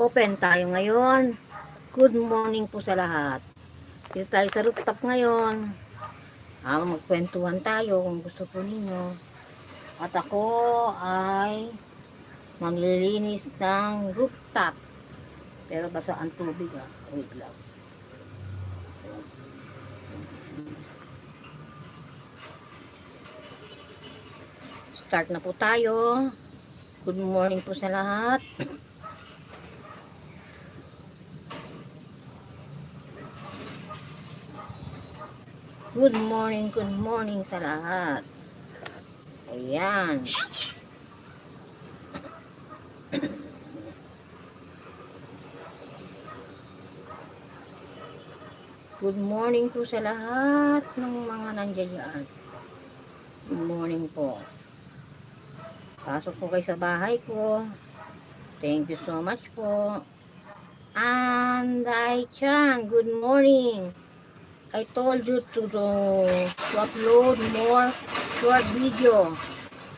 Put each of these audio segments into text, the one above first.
Open tayo ngayon. Good morning po sa lahat. Dito tayo sa rooftop ngayon. Magkwentuhan tayo kung gusto po ninyo. At ako ay maglilinis ng rooftop. Pero basa ang tubig Wait lang. Start na po tayo. Good morning po sa lahat. Good morning sa lahat. Ayan. Good morning po sa lahat ng mga nandiyan dyan. Good morning po. Pasok po kayo sa bahay ko. Thank you so much po. And Chan, good morning. I told you to upload more short video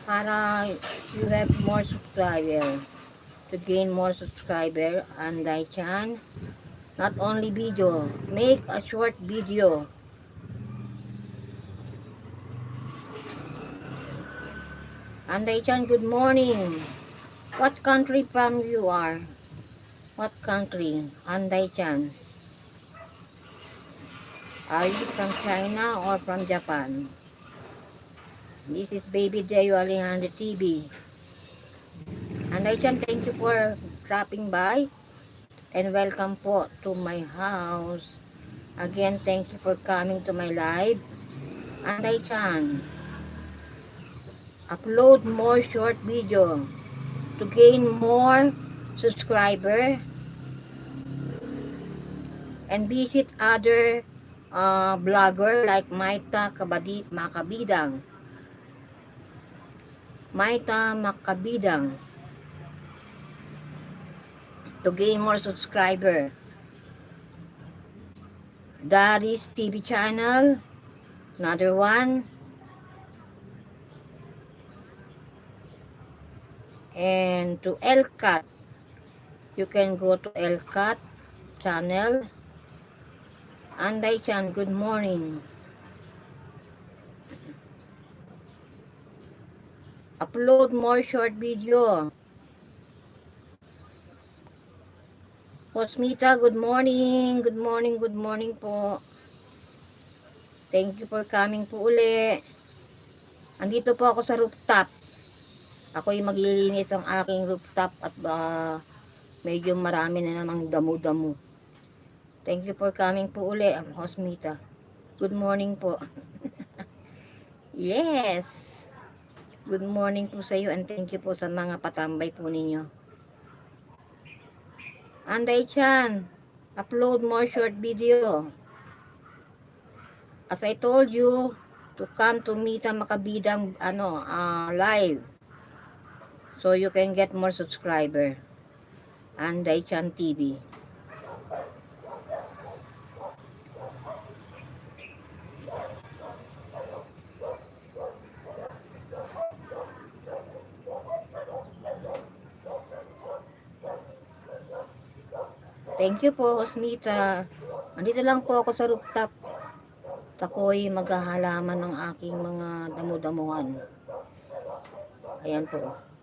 para you have more subscriber. To gain more subscriber, and Chan, not only video, make a short video. And Chan, good morning. What country from you are? What country? Anday Chan. Are you from China or from Japan? This is Baby Dayo Alejandro TV. Anday Chan, thank you for dropping by. And welcome po to my house. Again, thank you for coming to my live. Anday Chan, upload more short video to gain more subscriber and visit other blogger like Maita Makabidang. Maita Makabidang to gain more subscriber. Daris TV channel, another one. And to Elcat, you can go to Elcat channel. Anday Chan, good morning. Upload more short video. Posmita, good morning. Good morning po. Thank you for coming po uli. Andito po ako sa rooftop. Ako yung maglilinis ang aking rooftop at medyo marami na namang damo-damo. Thank you for coming po uli, Posmita. Good morning po. Yes. Good morning po sa iyo and thank you po sa mga patambay po ninyo. Anday Chan, upload more short video. As I told you, to come to Mita Makabidang live. So you can get more subscriber. Anday Chan TV. Thank you po, Osmita. Andito lang po ako sa rooftop. Ako'y maghahalaman ng aking mga damo-damuhan. Ayan po.